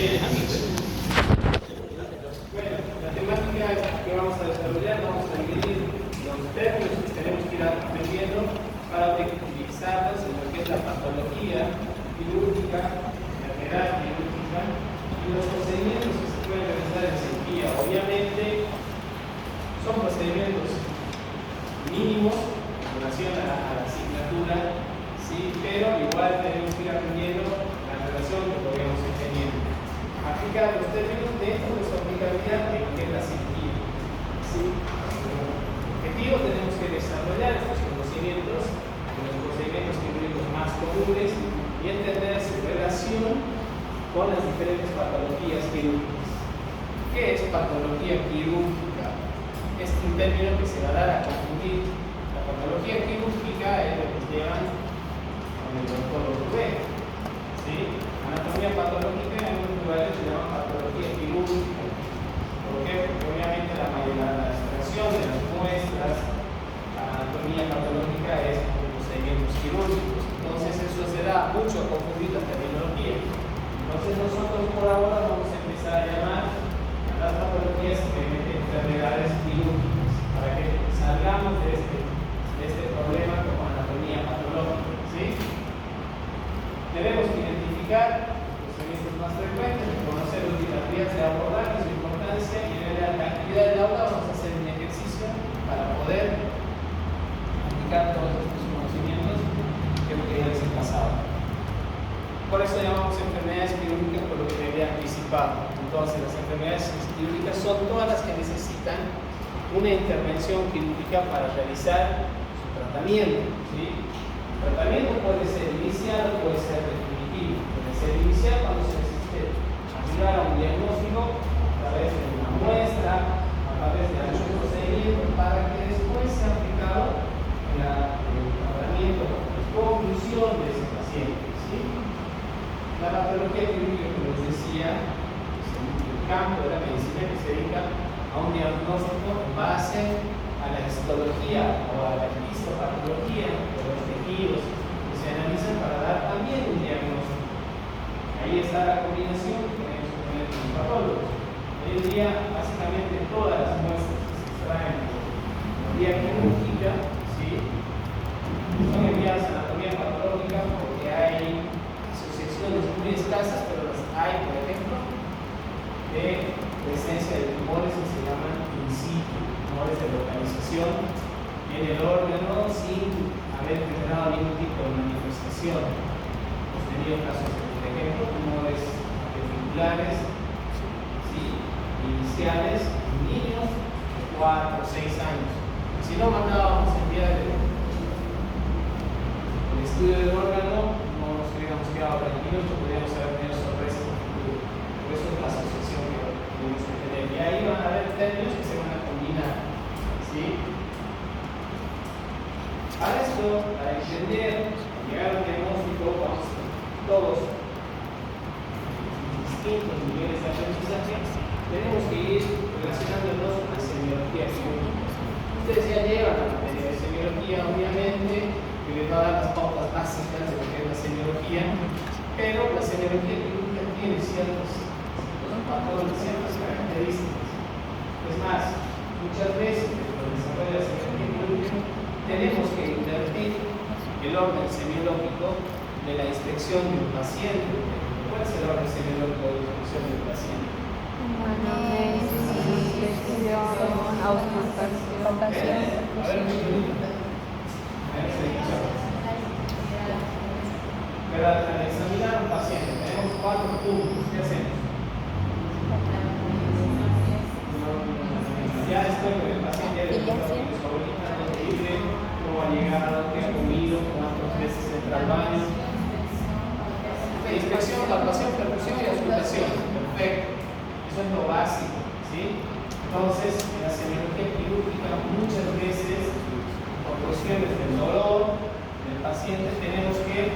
Bueno, la temática que vamos a desarrollar, vamos a dividir los términos que tenemos que ir aprendiendo para utilizarlos en lo que es la patología quirúrgica, la enfermedad quirúrgica y los procedimientos que se pueden realizar en cirugía. Obviamente son procedimientos mínimos en relación a la asignatura, ¿sí? Pero igual tenemos que ir aprendiendo la relación que podemos ir teniendo. Aplicar los términos dentro de su aplicabilidad en lo que es la cirugía, ¿sí? Como objetivo tenemos que desarrollar estos conocimientos de los procedimientos quirúrgicos más comunes y entender su relación con las diferentes patologías quirúrgicas. ¿Qué es patología quirúrgica? Es un término que se va a dar a confundir. La patología quirúrgica es lo que se llama con el oncólogo B, ¿sí? Anatomía patológica en algunos lugares se llama patología quirúrgica. ¿Por qué? Porque obviamente la extracción de las muestras, la anatomía patológica es con procedimientos quirúrgicos. Entonces eso se da mucho a confundir la terminología. Entonces nosotros por ahora vamos a empezar a llamar a las patologías simplemente enfermedades quirúrgicas para que salgamos de este problema como anatomía patológica, ¿sí? Debemos identificar los procedimientos más frecuentes, conocer las vías de abordaje, su importancia y en la actividad del aula vamos a hacer un ejercicio para poder aplicar todos estos conocimientos que es lo que ya les he pasado. Por eso llamamos enfermedades quirúrgicas por lo que me había anticipado. Entonces las enfermedades quirúrgicas son todas las que necesitan una intervención quirúrgica para realizar su tratamiento, ¿sí? El tratamiento puede ser inicial o puede ser definitivo. Puede ser inicial cuando se necesite llegar a un diagnóstico a través de una muestra, a través de algún procedimiento, para que después sea aplicado en el tratamiento, la conclusión de ese paciente, ¿sí? La patología quirúrgica, como les decía, es el campo de la medicina que se dedica a un diagnóstico en base a la histología o a la histopatología de los tejidos que se analizan para dar también un diagnóstico. Ahí está la combinación que tenemos que tener con los patólogos. Hoy en día, básicamente todas las muestras que se extraen de vía quirúrgica, ¿sí?, son enviadas a anatomía patológica porque hay asociaciones muy escasas, pero las hay, por ejemplo, de presencia de tumores que se llaman in situ, tumores de localización en el órgano sin haber generado ningún tipo de manifestación. Hemos tenido casos de, por ejemplo, tumores ventriculares, ¿sí?, iniciales en niños de 4 o 6 años. Si no mandábamos enviar el estudio del órgano, no nos hubiéramos quedado tranquilos, podríamos haber tenido sorpresas en el futuro. Por eso es la asociación que tenemos que tener. Y ahí van a haber términos que se van a combinar, ¿sí? Para esto, para entender, llegar a un diagnóstico, vamos todos distintos niveles de aprendizaje, tenemos que ir relacionándonos con la semiología quirúrgica. Ustedes ya llevan la materia de semiología, obviamente, que les va a dar las pautas básicas de lo que es la semiología, pero la semiología quirúrgica tiene ciertos patrones, ciertas características. Es más, muchas veces en el desarrollo de la semiología quirúrgica tenemos que invertir el orden semiológico de la inspección de un paciente. ¿Cuál es el orden semiológico de la inspección de un paciente? Pero al examinar a un paciente tenemos 4 puntos. ¿Qué hacemos? Ya estoy con el paciente de su favorita, dónde vive, cómo ha llegado, qué ha comido, cuántas veces entra al baño. Inspección, palpación, percusión y auscultación. Perfecto. Eso es lo básico, ¿sí? Entonces, en la semiología quirúrgica muchas veces, por cuestiones del dolor del paciente, tenemos que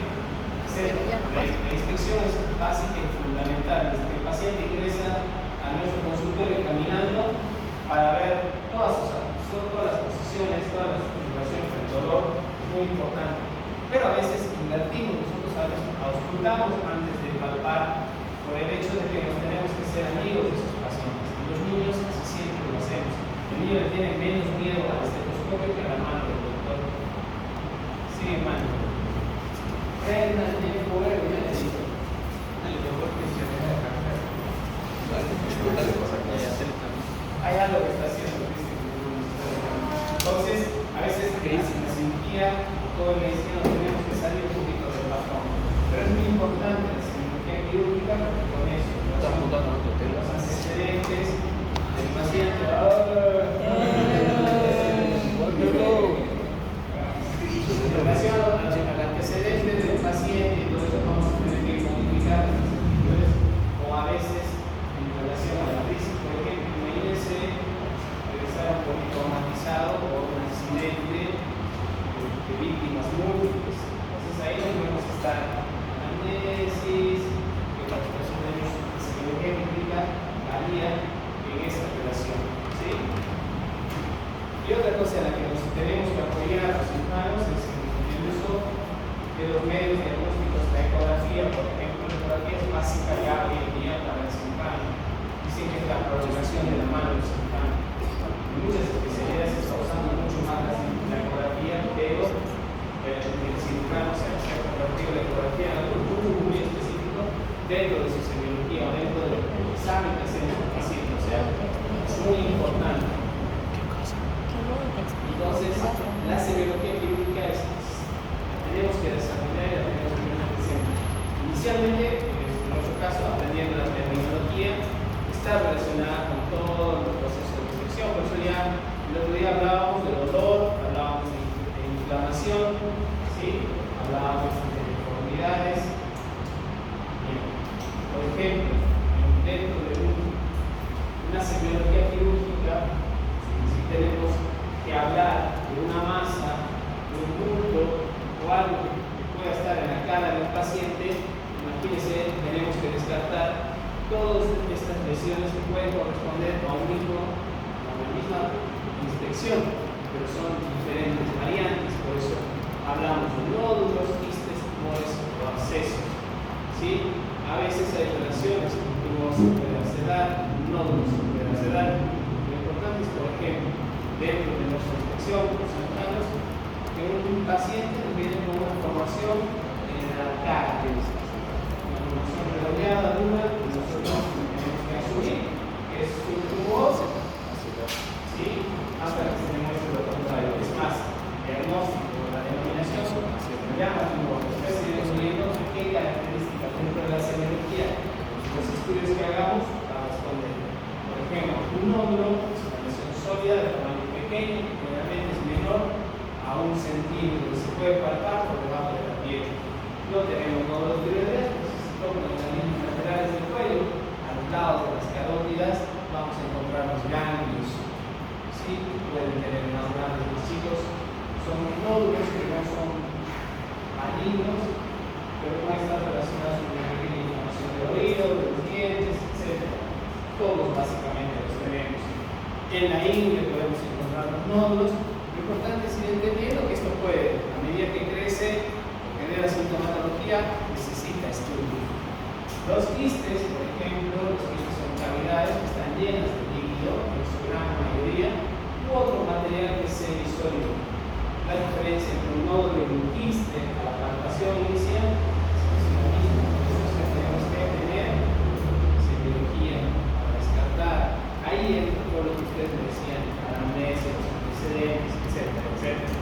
hacer la inspección es básica y fundamental. Desde que el paciente ingresa a nuestro consultorio caminando para ver todas las posiciones, todas las configuraciones del dolor, es muy importante. Pero a veces invertimos, nosotros a veces auscultamos antes de palpar por el hecho de que nos tenemos que ser amigos de esos pacientes. Y los niños así siempre lo hacemos. El niño le tiene menos miedo al estetoscopio que a la mano del doctor. Sigue mano. Brenda tiene poder, ya le digo. El doctor que se deja de cambiar. Hay algo que está haciendo. Entonces, a veces en la cirugía, todo el medicina tenemos que salir un poquito del patrón. Pero es muy importante la cirugía quirúrgica porque con eso los antecedentes del paciente. En relación al antecedente del paciente, y todo eso vamos a tener que modificar las instituciones, o a veces en relación a la crisis. Por ejemplo, imagínense estar un poquito traumatizado por un accidente de víctimas múltiples. Entonces ahí no podemos estar en análisis, que la situación de la cirugía quirúrgica varía en esa relación. ¿Sí? Y otra cosa en la que nos tenemos que apoyar los cirujanos es el uso de los medios diagnósticos de ecografía. Por ejemplo, la ecografía es básica ya hoy en día para el cirujano. Dicen que es la programación de la mano del cirujano. En muchas especialidades se está usando mucho más la ecografía, pero el cirujano se hace la ecografía en algo muy específico dentro de su semiología o dentro del examen que hacemos al paciente. O sea, es muy importante. Entonces, la semiología quirúrgica tenemos que desarrollar y la tenemos que tener siempre. Inicialmente, en nuestro caso, aprendiendo la terminología, está relacionada con todo el proceso de infección. Por eso ya el otro día hablábamos del dolor, hablábamos de inflamación, ¿sí? Hablábamos de deformidades. Bien. Por ejemplo, dentro de una semiología quirúrgica, si tenemos que hablar de una masa, de un bulto o algo que pueda estar en la cara del paciente, imagínense, tenemos que descartar todas estas lesiones que pueden corresponder a una misma inspección, pero son diferentes variantes. Por eso hablamos de nódulos, quistes, tumores o abscesos. ¿Sí? A veces hay relaciones con tumores subperacelar, nódulos subperacelar. Lo importante es, por ejemplo, dentro de nuestra inspección, los cirujanos, que un paciente nos viene con una formación en la cara, una formación redondeada, dura, y nosotros tenemos que asumir que es un tumor, ¿sí? Hasta que se demuestre lo contrario. Es más, el diagnóstico, la denominación, se llama tumor. Después iremos viendo qué características dentro de la semiología, los estudios que hagamos, para responder. Por ejemplo, un nódulo es una lesión sólida de tamaño pequeño, que generalmente es menor a 1 centímetro, se puede palpar por debajo de la piel. No tenemos nódulos tiroideos, pues si se tocan en las líneas laterales del cuello, a los lados de las carótidas, vamos a encontrar los ganglios. ¿Sí? Pueden tener más grandes, más chicos. Son nódulos que no son malignos, pero no están relacionados con una pequeña inflamación del oído, de los dientes, etc. Todos básicamente los tenemos. En la ingle podemos encontrar los nódulos. Lo importante es ir entendiendo que esto puede, a medida que crece, genera sintomatología, necesita estudio. Los quistes, por ejemplo, los quistes son cavidades que están llenas de líquido, en su gran mayoría, u otro material que es semisólido. La diferencia entre un nódulo y un quiste a la palpación inicial es lo mismo. Entonces tenemos que tener semiología para descartar. Ahí entra todo lo que ustedes me decían, anamnesia, los antecedentes, etcétera, etcétera.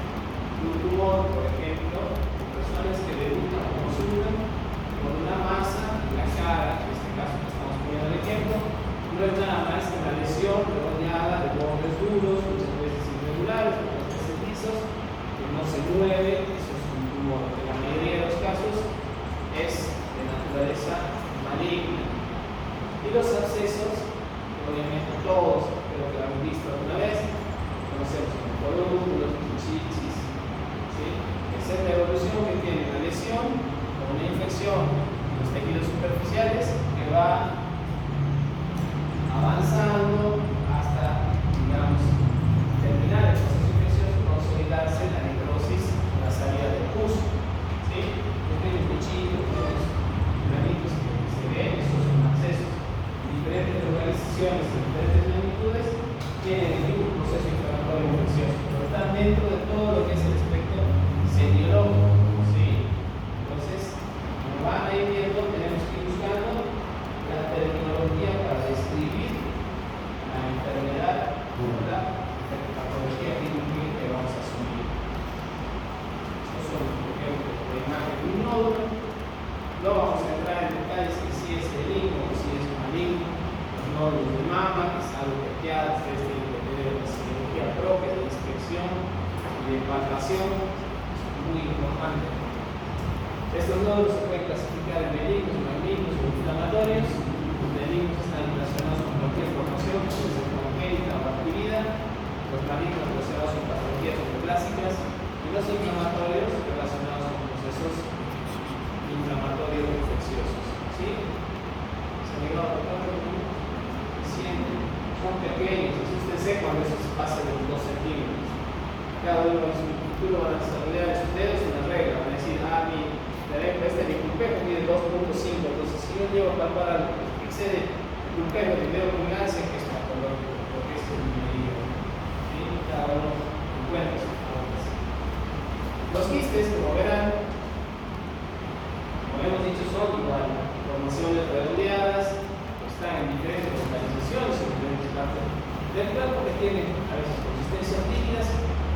Un tumor, por ejemplo, personas que debutan o consultan con una masa en la cara, en este caso que estamos poniendo el ejemplo, no es nada más que una lesión redondeada de bordes duros, muchas veces irregulares, muchas veces lisos, que no se mueve. Eso es un tumor. En la mayoría de los casos es de naturaleza maligna. Y los abscesos, obviamente todos, creo que lo han visto alguna vez, conocemos como colúnculos, chichis, ¿sí? Esa es la evolución que tiene una lesión o una infección en los tejidos superficiales que va avanzando hasta, digamos, terminar el proceso infeccioso, consolidarse la necrosis, la salida del pus. ¿Sí? Pequeños bichitos, pequeños granitos que se ven, eso es una nódulos de mama, que es algo que ya ustedes tienen que tener una cirugía propia de inspección y de palpación, es muy importante. Estos nódulos se pueden clasificar en benignos, malignos o inflamatorios. Los benignos están relacionados con cualquier formación, que puede ser congénita o adquirida. Los malignos relacionados con patologías neoplásicas y los inflamatorios relacionados con procesos inflamatorios o infecciosos. ¿Sí? ¿Se ha llegado a tocar? Son pequeños, asústense cuando eso se pasa de los 2 centímetros. Cada uno en su futuro van a desarrollar ustedes una regla, van a decir, mi pulpejo mide 2.5, entonces si yo llego a palpar algo que excede el pulpejo de medio pulgada, sé que es patológico, porque es el medida. ¿Sí? Cada uno encuentra sus formas. Los quistes, como verán, como hemos dicho, son igual formaciones redondeadas, están en diferentes localizaciones, en diferentes partes del cuerpo, que tienen a veces consistencias líquidas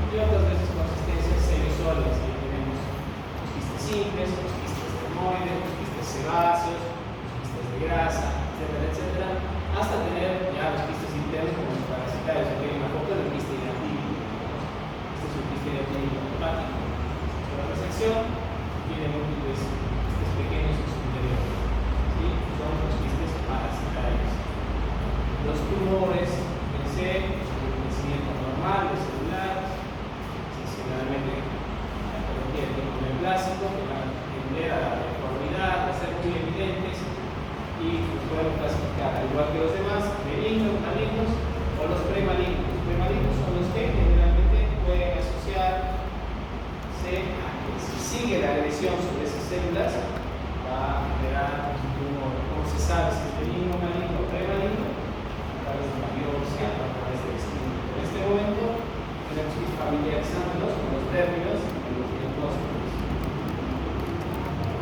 y otras veces consistencias semisólidas. Ahí tenemos los quistes simples, los quistes dermoides, los quistes sebáceos, los quistes de grasa, etcétera, etcétera, hasta tener ya los quistes internos como los parasitarios, que tienen una foto del quiste inatípico. Este es un quiste inatípico hepático. La resección tiene múltiples quistes pequeños en su interior. ¿Sí? Son los quistes parasitarios. Los tumores, pensé, el crecimiento normal, celular, excepcionalmente la patología del tipo neoplásico, que van a tender a la deformidad, a ser muy evidentes y los podemos clasificar, al igual que los demás, benignos, malignos o los premalignos. Los premalignos son los que generalmente pueden asociarse a que si sigue la agresión sobre esas células, va a generar un tumor. ¿Cómo se sabe si es benigno, maligno o premaligno? A través de la biopsia, a través del estudio. En este momento tenemos que ir familiarizándonos con los términos y los diagnósticos.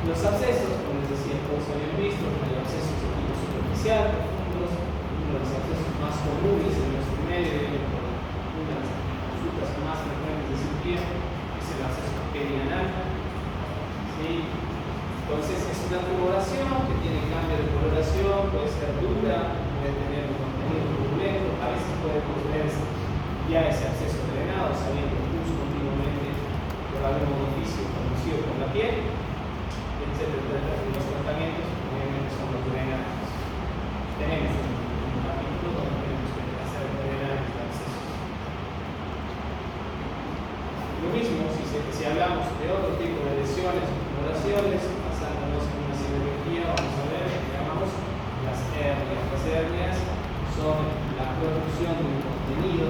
Los abscesos, como les decía, todos habían visto, hay abscesos de tipo superficial, profundos. Uno de los abscesos más comunes en nuestro medio, una de las consultas más frecuentes de cirugía, es el absceso perianal. ¿Sí? Entonces es una tumoración que tiene cambio de coloración, puede ser dura, puede tener un contenido turbulento, a veces puede ponerse ya ese acceso drenado, saliendo pus continuamente por algún orificio conducido por la piel, etcétera. Y los tratamientos obviamente son los drenajes. Tenemos un capítulo donde tenemos que hacer drenajes de acceso. Lo mismo si hablamos de otro tipo de lesiones o tumoraciones, basándonos en una cirugía, vamos a ver lo que llamamos las hernias. Las hernias son la producción de un contenido,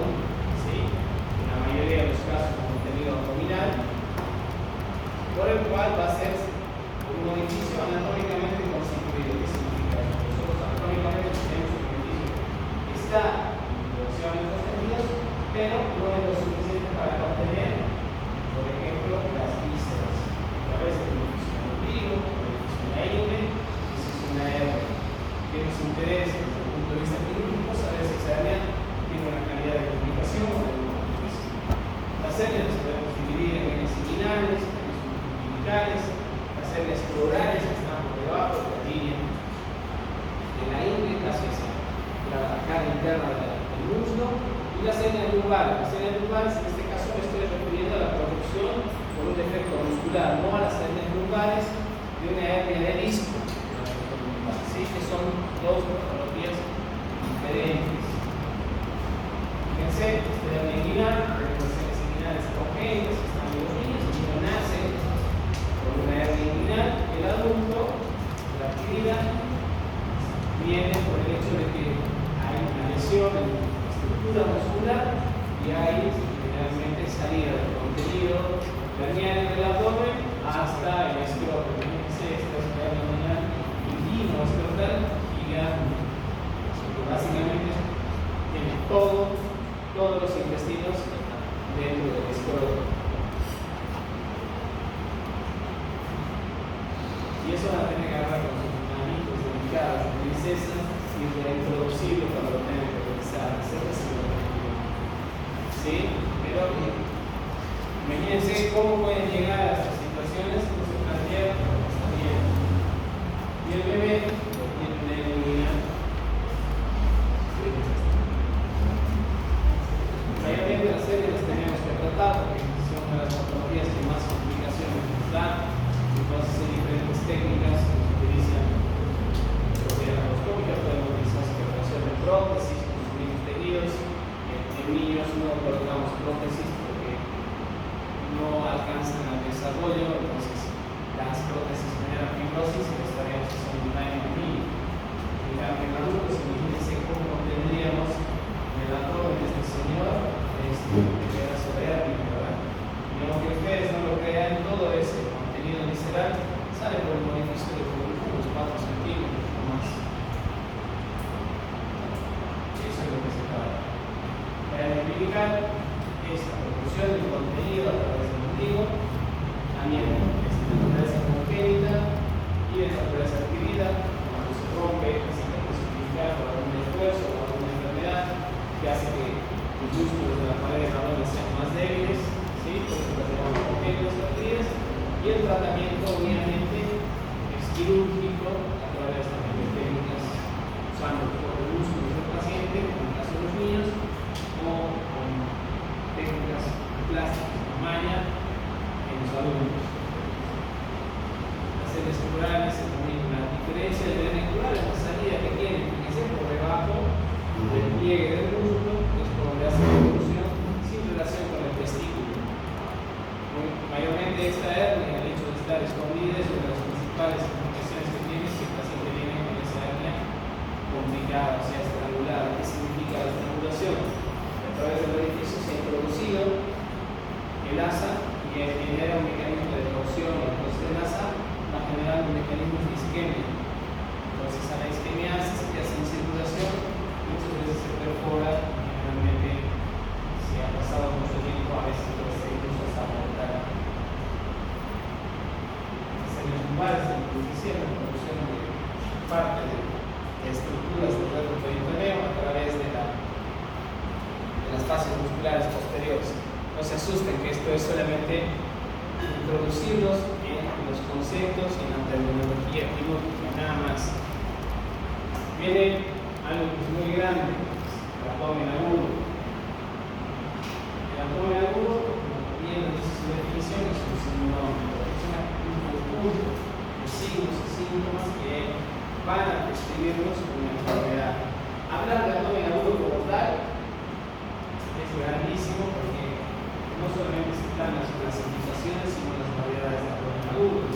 ¿sí? En la mayoría de los casos un contenido abdominal, por el cual va a ser un orificio anatómicamente constituido. ¿Qué significa eso? Nosotros anatómicamente tenemos un orificio que está en proporciones contenidos, pero no es lo suficiente para contener, por ejemplo, las vísceras. A través del orificio del ombligo, el orificio de la ingle, esa es una hernia que nos interesa desde el punto de vista clínico, saber si esa hernia tiene una calidad de comunicación o de comunicación. Las hernias las podemos dividir en hernias inguinales, hernias umbilicales, las hernias pleurales que están por debajo de la línea de la ingle, casi hacia la cara interna del muslo, y las hernias lumbares. Las hernias lumbares, en este caso me estoy refiriendo a la producción por un defecto muscular, no a las hernias lumbares de una hernia de disco. ¿Sí? Que son dos patologías diferentes. Fíjense, esta hernia inguinal, las hernias inguinales congénitas, que están en los niños, el niño nace con una hernia inguinal, el adulto, la adquirida, viene por el hecho de que hay una lesión en la estructura muscular y hay generalmente salida del contenido herniano del abdomen hasta el escroto. Fíjense, esta es la hernia inguinal escrotal y ya básicamente tiene todos los intestinos dentro del escroto. Y eso va a tener que agarrar con sus manitos delicadas de princesa y reintroducirlo cuando lo tengan que realizar. ¿Sí? Pero imagínense cómo pueden llegar a estas situaciones que se plantean cuando está bien. Y el bebé tiene una inguinal a través también de técnicas usando el músculo del paciente, como en el caso de los niños, o con técnicas plásticas, como malla, en los adultos. Las heces neurales se comunican. La diferencia de la neural es la salida que tiene, fíjense, por debajo del pliegue del músculo, que es por donde hace la evolución, sin relación con el testículo. Mayormente esta hernia, el hecho de estar escondida, es una de las principales complicaciones que tiene si el paciente viene con esa hernia complicada, o sea, estrangulada. ¿Qué significa la estrangulación? A través del orificio se ha introducido el asa y genera un mecanismo de torsión, y entonces el asa va a generar un mecanismo de isquemia. Entonces a la isquemia se hace en circulación, muchas veces se perfora, generalmente si ha pasado mucho tiempo, a veces puede ser incluso hasta mortal. En los lumbares se produce la producción de parte de estructuras del nervio peritoneo a través de las fascias musculares posteriores. No se asusten que esto es solamente introducirlos en los conceptos y en la terminología quirúrgica, nada más. Viene algo que es muy grande, el abdomen agudo. El abdomen agudo, como bien dice su definición, es un sinónimo, es un conjunto de signos y síntomas que van a describirnos una enfermedad. Hablar de abdomen agudo como tal es grandísimo porque no solamente se están las clasificaciones, sino las variedades de abdomen agudo.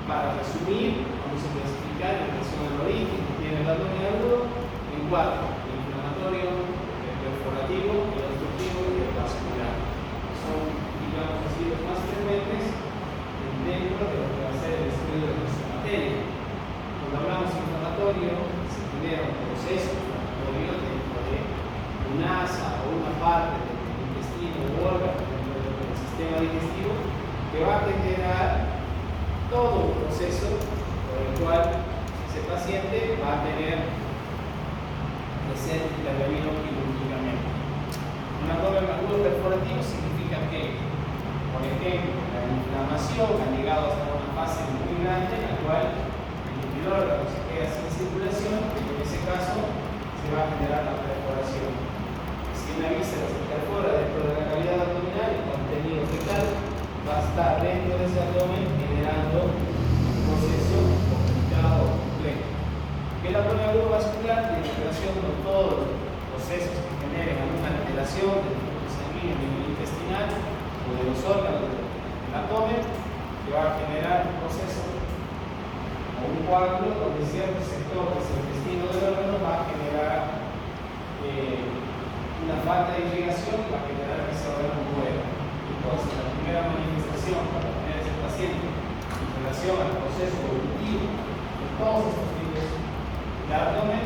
Para resumir, vamos a clasificar en relación al origen que tiene el abdomen agudo en cuatro: el inflamatorio, el perforativo, el obstructivo y el vascular. Son, digamos así, los más frecuentes dentro de lo que va a ser el estudio de nuestra materia. Cuando hablamos de inflamatorio, se genera un proceso inflamatorio dentro de un asa o una parte del intestino o órgano dentro del sistema digestivo que va a generar todo un proceso por el cual ese paciente va a tener que ser intervenido quirúrgicamente. Un abdomen agudo perforativo significa que, por ejemplo, la inflamación ha llegado hasta una fase muy grande en la cual el órgano se queda sin circulación y en ese caso se va a generar la perforación. Si una víscera se perfora dentro de la cavidad abdominal, el contenido fecal va a estar dentro de ese abdomen generando un proceso complicado o complejo. El abdomen agudo vascular tiene relación con todos los procesos que generen alguna alteración del flujo sanguíneo a nivel intestinal o de los órganos del abdomen, que va a generar un proceso o un coágulo donde cierto sector del intestino del órgano va a generar una falta de irrigación que va a generar que ese órgano muera. Entonces, la primera manifestación para tener ese paciente en relación al proceso evolutivo de todos estos tipos de abdomen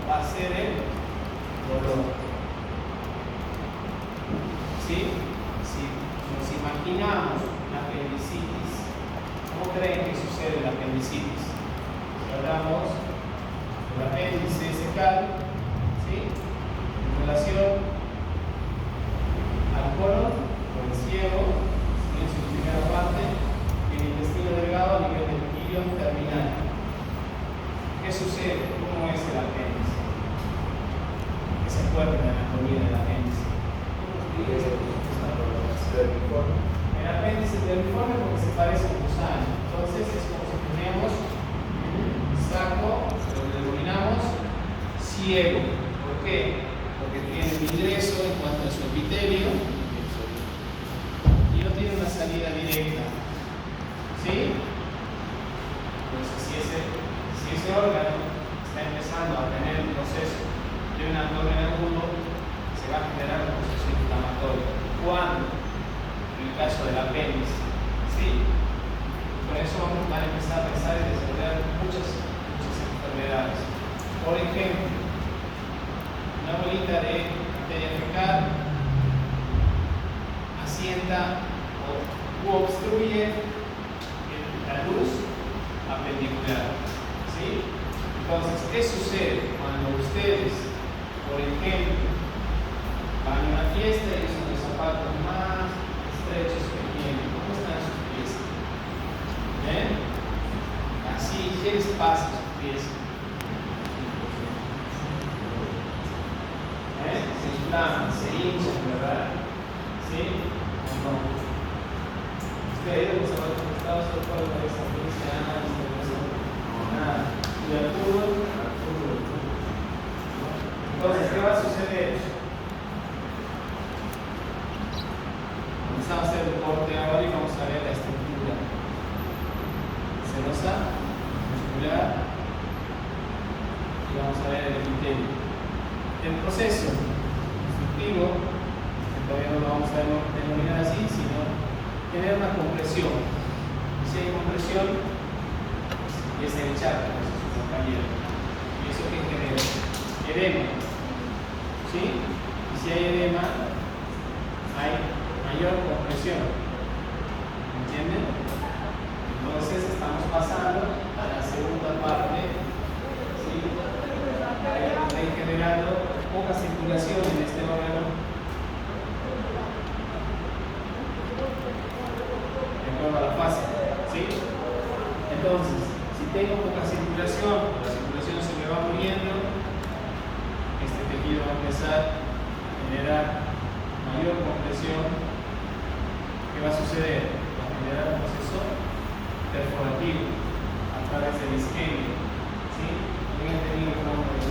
va a ser el dolor. ¿Sí? Si nos imaginamos una apendicitis, ¿cómo creen que sucede la apendicitis? Si hablamos del apéndice secal, ¿sí? En relación al colon, el ciego, en su primera parte, y el intestino delgado a nivel del ilion terminal. ¿Qué sucede? ¿Cómo es el apéndice? ¿Qué se acuerda de la anatomía del apéndice? El apéndice es terriforme porque se parece a un gusano. Entonces es como si tuviéramos un saco, lo denominamos ciego. ¿Por qué? Porque tiene un ingreso en cuanto a su epitelio y no tiene una salida directa. ¿Sí? Entonces, si ese órgano está empezando a tener un proceso de un abdomen agudo, se va a generar un proceso inflamatorio. ¿Cuándo? En el caso del apéndice. ¿Sí? Por eso vamos a empezar a pensar y desarrollar muchas enfermedades. Por ejemplo, una bolita de materia fecal asienta o obstruye la luz apendicular. ¿Sí? Entonces, ¿qué sucede cuando ustedes, por ejemplo, van a una fiesta y usan los zapatos más estrechos que tienen? ¿Cómo están sus pies? ¿Ven? Así quieres paz en su pieza. Se inflaman, se hinchan, ¿verdad? ¿Sí? ¿O no? Ustedes, los estados de acuerdo con esta felicidad, nada. Y al fútbol, entonces, ¿qué va a suceder? Comenzamos a hacer deporte ahora y vamos a ver la estructura serosa, muscular, y vamos a ver el epitelio. El proceso constructivo, que todavía no lo vamos a denominar así, sino tener una compresión. Si hay compresión, es el chat, su compañero. ¿Y eso qué genera? Edema. ¿Sí? Y si hay edema, hay mayor compresión. ¿Entienden? Entonces estamos pasando a la segunda parte. ¿Sí? Hay generando poca circulación en este órgano. De acuerdo a la fase. ¿Sí? Entonces, si tengo poca circulación, la circulación se me va muriendo, este tejido va a empezar a generar mayor compresión. ¿Qué va a suceder? Va a generar un proceso perforativo a través del isquemia. ¿Sí? Habían tenido el nombre de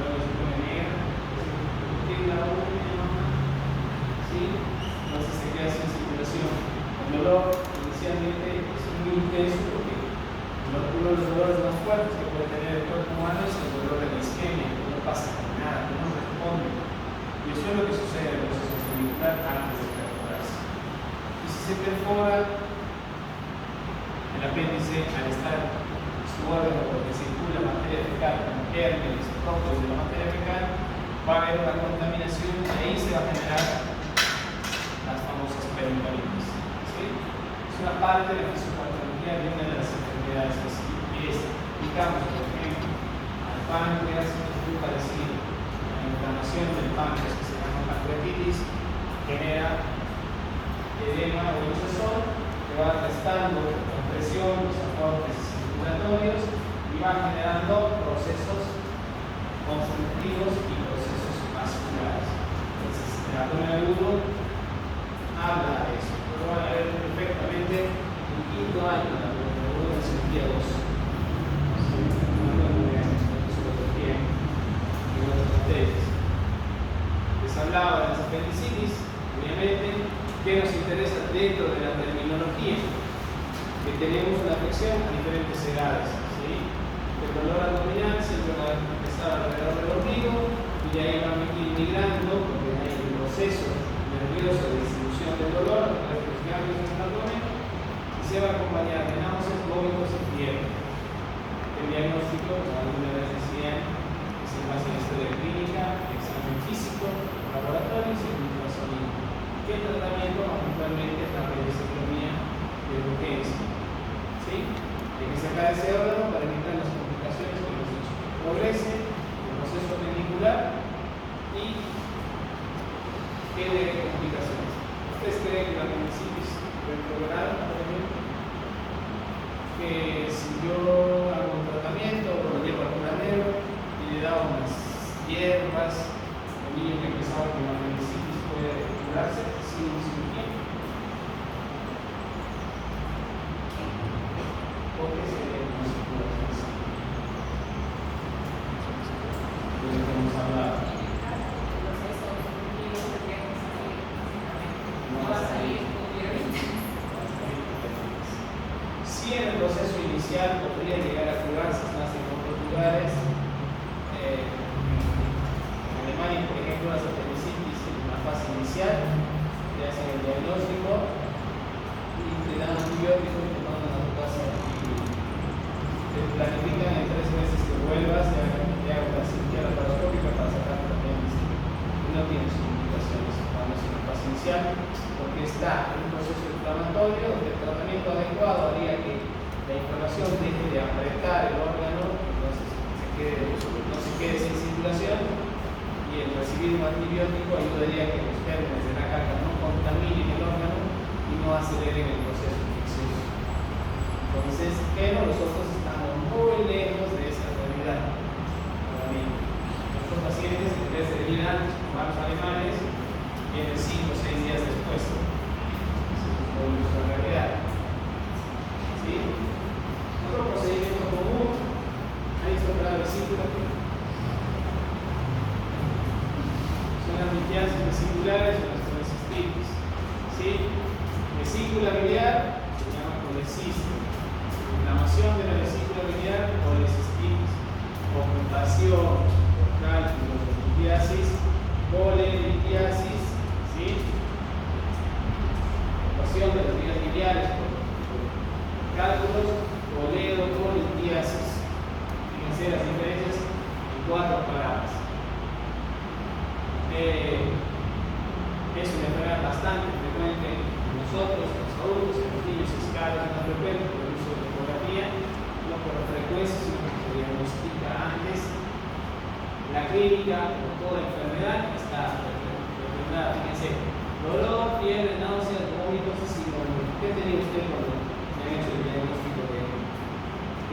luego se pone negra, ¿sí? Entonces se queda sin circulación. El dolor inicialmente es muy intenso porque uno de los dolores más fuertes que puede tener el cuerpo humano es el dolor de la isquemia, que no pasa con nada, que no responde. Y eso es lo que sucede en el proceso celular antes de perforarse. Y si se perfora, el apéndice, al estar en su órgano porque circula materia fecal como gérmenes, propios de la materia fecal, va a haber una contaminación y ahí se va a generar las famosas peritonitis. ¿Sí? Es una parte de la fisiopatología de una de las enfermedades que explicamos, por ejemplo, al páncreas, es muy parecido. La inflamación del páncreas, que se llama pancreatitis, genera edema o hinchazón que va restando compresión, los aportes circulatorios y va generando procesos constructivos y procesos vasculares. Entonces, el abdomen agudo habla de eso. Lo van a ver perfectamente en quinto año de abdomen agudo en cirugía 2. Les hablaba de las apendicitis, obviamente, que nos interesa dentro de la terminología, que tenemos una afección a diferentes edades. ¿Sí? El dolor abdominal siempre va a empezar alrededor del ombligo y de ahí va a ir migrando, porque hay un proceso nervioso de distribución del dolor a través de los ganglios del abdomen y se va a acompañar de náuseas, vómitos y fiebre. El diagnóstico, como alguna vez decían, es en base a la historia clínica, examen físico, laboratorios y ultrasonido. ¿Qué tratamiento? Actualmente es la apendicectomía de urgencia. ¿Sí? Hay que sacar ese órgano para evitar las complicaciones que hemos dicho. Progrese el proceso appendicular y quede complicaciones. ¿Ustedes creen que la apendicitis puede progresar, por ejemplo? Que si yo hago un tratamiento o lo llevo al curanero y le da unas hierbas, el niño que empezaba con la apendicitis puede curarse sin cirugía. ¿Por qué se no se cura sin cirugía? De lo que hemos hablado. No va a salir. Si en el proceso inicial podría llegar a curarse más en otros lugares, en Alemania, por ejemplo, las apendicitis en una fase inicial, te hacen el diagnóstico y te dan antibióticos y te mandan a tu casa y te planifican en 3 meses que vuelvas y hagas la cirugía laparoscópica para sacar el apéndice. Y no tienes complicaciones cuando es una fase inicial, porque está en un proceso inflamatorio. El tratamiento adecuado haría que la inflamación deje de apretar el órgano, entonces no se quede sin circulación, y el recibir un antibiótico ayudaría a que los gérmenes de la caca no contaminen el órgano y no aceleren el proceso infeccioso. Entonces, pero nosotros estamos muy lejos de esa realidad. Nuestros pacientes, en vez de venir antes con varos alemanes, vienen 5 o 6 días después. Esa es nuestra realidad. ¿Sí? Otro procedimiento común, ahí está otra vesícula. Son las litiasis vesiculares o las colecistitis. ¿Sí? Vesícula biliar se llama colecisto. Inflamación de la vesícula biliar, colecistitis. Ocultación, cálculos, litiasis, colelitiasis, ¿sí? Ocultación de las vías biliares por cálculos, colelitiasis. Fíjense las diferencias en 4 palabras. Es una enfermedad bastante frecuente en nosotros, en los adultos, en los niños es cada vez más frecuente por el uso de ecografía, no por frecuencia, sino porque se diagnostica antes. La clínica, como toda enfermedad, está determinada. Fíjense, dolor, fiebre, náuseas, vómitos y síndrome. ¿Qué tenía usted cuando se ha hecho el diagnóstico de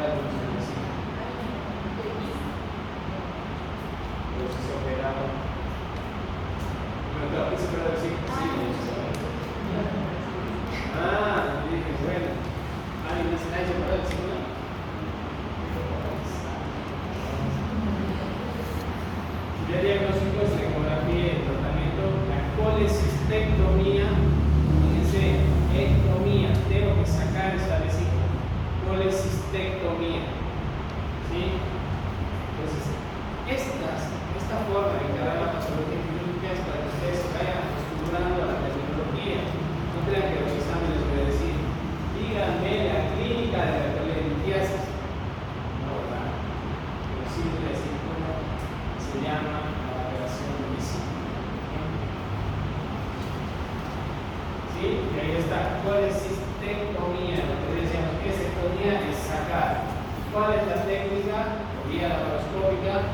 cálculos en la vesícula? Pero si se operaba. Bueno, claro, ¿qué se puede decir? Sí, dije, bueno, ¿alguien más se ha hecho para el vesícula? El diagnóstico es la ecografía y el tratamiento, la colecistectomía. Fíjense, ectomía, tengo que sacar esa vesícula. Colecistectomía. ¿Sí? Entonces, esta forma de encarar la patología clínica es para que ustedes se vayan acostumbrando a la terminología. No crean que los exámenes les voy a decir, díganme la clínica de la colelitiasis. No, ¿verdad? Pero sí voy a decir cómo se llama la operación de vesícula. ¿Sí? Y ahí está. Colecistectomía. Lo que decíamos que sectomía es sacar. ¿Cuál es la técnica? O vía laparoscópica.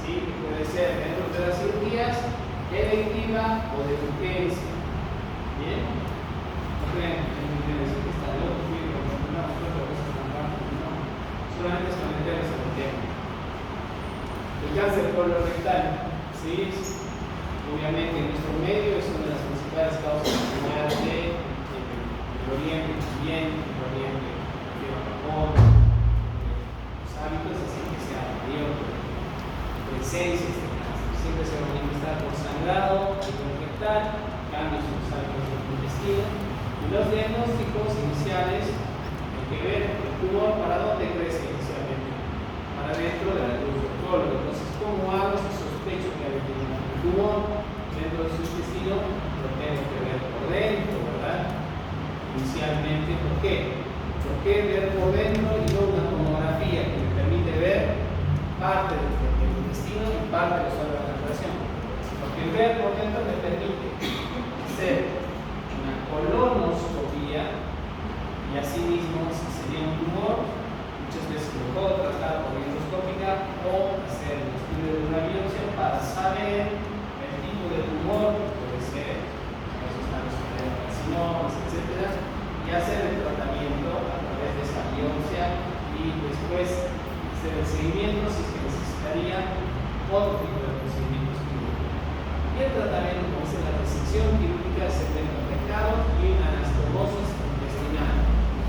¿Sí? Que puede ser dentro de las cirugías, electiva o de urgencia. ¿Bien? No crean que decir que está loco, no, solamente es para meterles en el tema. El cáncer colorectal, ¿sí? Obviamente en nuestro medio es una de las principales causas de enfermedad del Oriente, también del Oriente, de Japón, los hábitos hacen que sea mayor presencia de este cáncer. Siempre se va a manifestar por sangrado, colorectal, cambios en los hábitos del intestino. Y los diagnósticos iniciales hay que ver el tumor para dónde crece inicialmente. Para dentro de la luz del colon. Entonces, ¿cómo hago si sospecho que hay un tumor dentro de su intestino? Lo tengo que ver por dentro, ¿verdad? Inicialmente, ¿por qué? ¿Por qué ver por dentro y no una tomografía que me permite ver parte del intestino y parte de los órganos de respiración? Porque el ver por dentro me permite hacer una colonoscopía y asimismo, si sería un tumor, muchas veces lo puedo tratar por endoscópica o hacer un estudio de una biopsia para saber el tipo de tumor que puede ser, esos carcinomas, etc. Y hacer el tratamiento a través de esa biopsia y después hacer el seguimiento si es que necesitaría otro tipo de procedimientos quirúrgicos. Y el tratamiento, como es la resección quirúrgica, se encuentra pecado y anastomosis intestinal,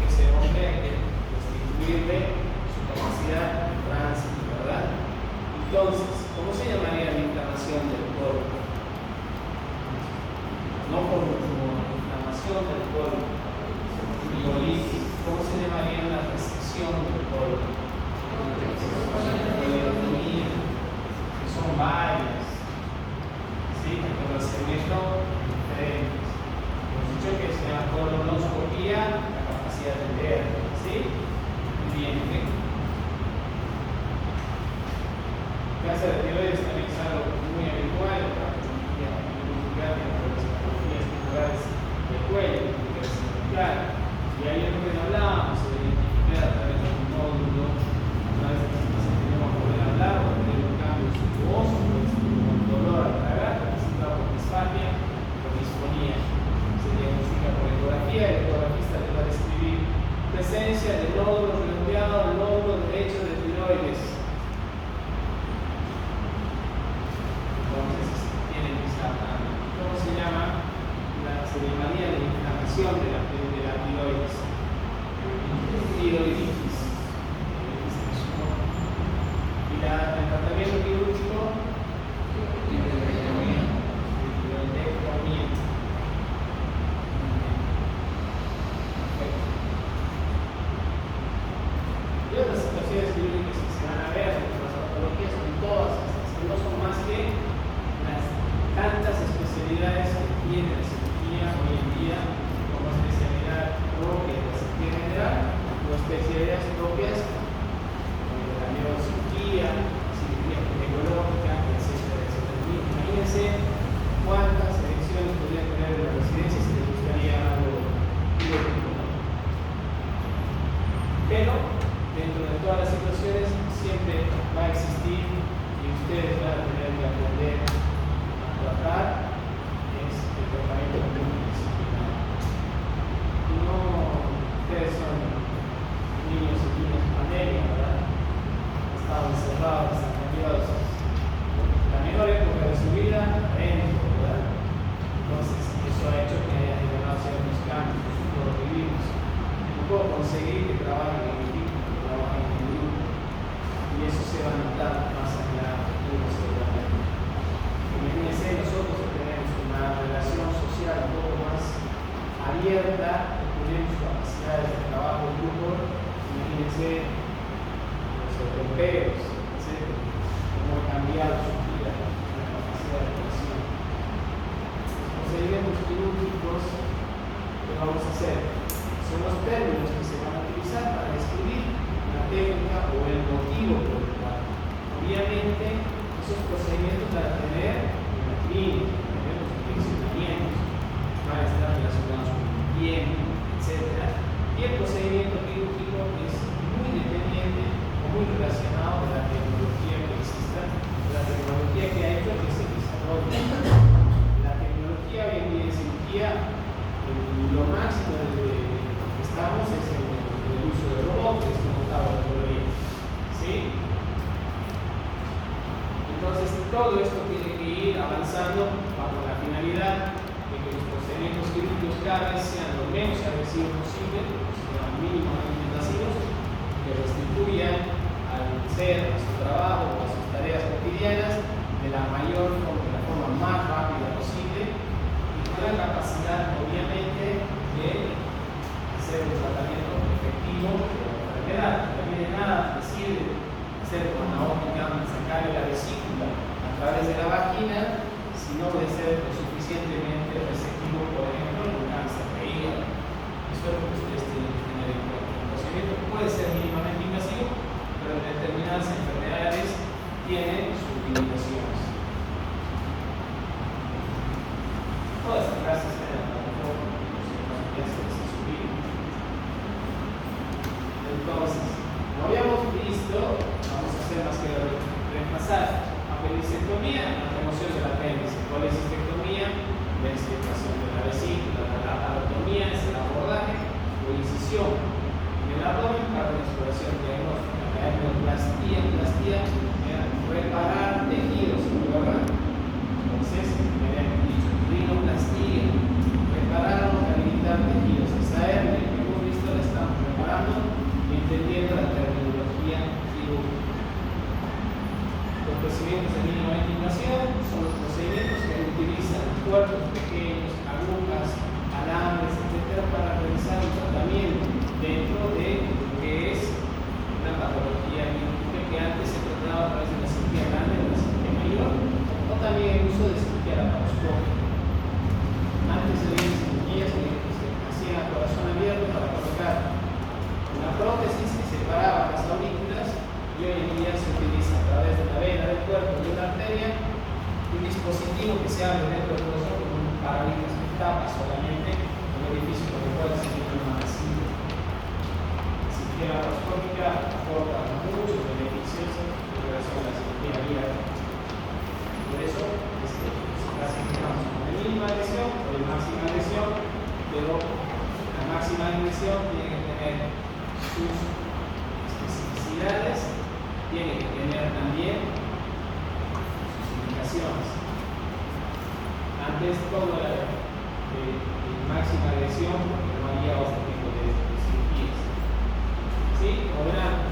que ese hombre hay que restituirle su capacidad de tránsito, ¿verdad? Entonces, ¿cómo se llamaría la inflamación del colon? No por inflamación del colon, colitis. ¿Cómo se llamaría la resección del colon? Coliotomía, que son varias. ¿Sí? Pero el segmento diferentes. Hemos dicho que se llama colonoscopía, la capacidad de ver. ¿Sí? Bien. Cáncer de tiroides también es algo muy habitual en la patología de las patologías tumorales del cuello, y ahí es lo que hablábamos, de identificar a través de un nódulo, a través de que el paciente no va a poder hablar o tener un cambio suntuoso, con dolor al tragar, representado por disfagia o disfonía. Se diagnostica por ecografía, el ecografista le va a describir presencia de siempre va a existir y ustedes van a tener que aprender a tratar es el tratamiento multidisciplinario. No, ustedes son niños y niñas de pandemia, ¿verdad? Estaban encerrados, están cambiados. La mejor época de su vida, adentro, ¿verdad? Entonces, eso ha hecho que haya generado ciertos cambios en todo lo que vivimos. No puedo conseguir que trabajen en equipo, que trabajen en grupo. Y eso se va a notar más allá de uno seguramente. Imagínense, nosotros que tenemos una relación social un poco más abierta, que tenemos capacidades de trabajo en grupo, imagínense los europeos, etc., cómo han cambiado su vida, la capacidad de relación. Los procedimientos quirúrgicos que vamos a hacer son los términos que se van a utilizar para describir la técnica o el motivo por el cual. Obviamente, esos procedimientos van a tener una clínica, los direccionamientos, van a estar relacionados con el tiempo, etc. Y el procedimiento quirúrgico es muy dependiente o muy relacionado de la tecnología que exista, de la tecnología que ha hecho que se desarrolle. La tecnología hoy en día en cirugía, lo máximo de lo que estamos es en el uso de robots, que es como estaba la teoría. ¿Sí? Entonces, todo esto tiene que ir avanzando bajo la finalidad de que los procedimientos quirúrgicos cada vez sean lo menos agresivos posible, sean mínimamente invasivos, que restituyan al ser, a su trabajo, a sus tareas cotidianas de la forma más rápida posible y con la capacidad, obviamente, de hacer un tratamiento efectivo de la enfermedad. También de nada decide hacer con una óptica, sacarle la vesícula a través de la vagina, si no puede ser lo suficientemente receptivo, por ejemplo, en un cáncer de hígado. Eso es lo que ustedes tienen que tener en cuenta. El procedimiento puede ser mínimamente invasivo, pero en determinadas enfermedades tiene sus limitaciones. Todas estas clases están en la plataforma, no se les subir. Entonces, como habíamos visto, vamos a hacer más que reemplazar apendicectomía, la remoción del apéndice, colecistectomía, la extirpación de la vesícula, la laparotomía es el abordaje o incisión en el abdomen para la exploración diagnóstica, la hernioplastia, reparar tejidos, ¿verdad? Entonces, me habían dicho rinoplastia, reparar o rehabilitar tejidos. Esa hernia que hemos visto la estamos reparando entendiendo la terminología quirúrgica. Los procedimientos de mínima invasión son los procedimientos que utilizan cuerpos pequeños, agujas, alambres, etc., para realizar un tratamiento dentro de lo que es una patología quirúrgica que antes se trataba a través de la cirugía grande o la cirugía mayor, o también el uso de cirugía laparoscópica. Antes se veían cirugías que se hacían a corazón abierto para colocar una prótesis que separaba las aurículas y hoy en día se utiliza a través de la vena del cuerpo y una arteria un dispositivo que se abre dentro del corazón con un parabrisas que tapa solamente un orificio por el cual se tiene una vacía. La cirugía laparoscópica aporta muchos beneficios en relación a la cirugía abierta. Por eso es que se clasificamos como de mínima lesión o de máxima lesión, pero la máxima lesión tiene que tener sus especificidades, tiene que tener también sus indicaciones. Antes todo era de máxima lesión porque no había otro tipo de cirugías. ¿Sí? Ahora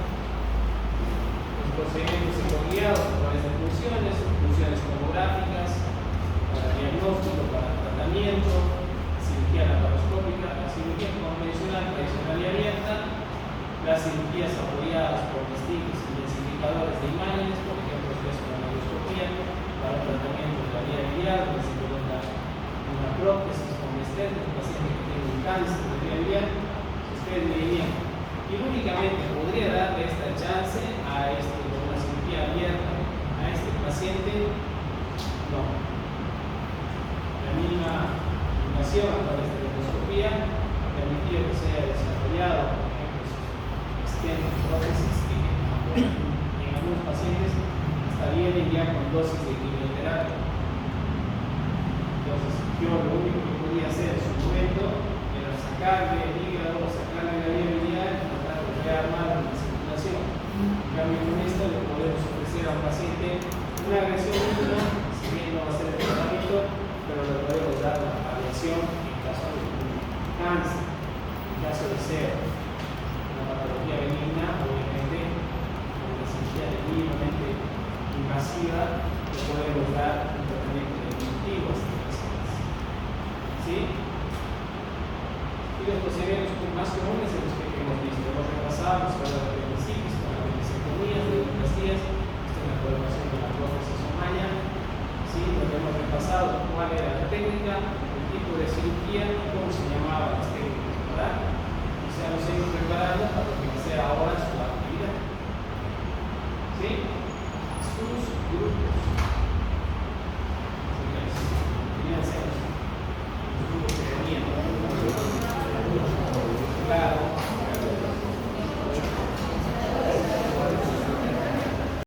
los procedimientos son guiados a través de funciones tomográficas, para diagnóstico, para tratamiento, cirugía laparoscópica, la cirugía convencional, tradicional y abierta, las cirugías apoyadas por distintos intensificadores de imágenes, por ejemplo, es una radioscopía para el tratamiento de la vía biliar, donde se coloca una prótesis con estética, un paciente que tiene un cáncer de vía biliar, ustedes me dirían, quirúrgicamente podría darle esta chance a una cirugía abierta a este paciente. No. La mínima invasión a través de la endoscopía ha permitido que se haya desarrollado, por ejemplo, prótesis que en venía con dosis de quimioterapia. Entonces, yo lo único que podía hacer en su momento era sacarle el hígado, sacarle la vía biliar y tratar de rearmar la circulación. En cambio, con esto le podemos ofrecer a un paciente una agresión mínima, si bien no va a ser el tratamiento, pero le podemos dar una paliación en caso de cáncer, en caso de ser una patología benigna, obviamente, una cirugía mínimamente invasiva, le podemos dar un tratamiento definitivo a estas personas. ¿Sí? Y los procedimientos más comunes en los que hemos visto, hemos repasado, hemos hablado de apendicitis, con las apendicectomías, de dinastías, esto es la colaboración con la prótesis Omaya. ¿Sí? Donde hemos repasado cuál era la técnica, el tipo de cirugía y cómo se llamaban las técnicas, ¿verdad? O sea, nos hemos preparado para lo que sea ahora su actividad. ¿Sí? Sus grupos.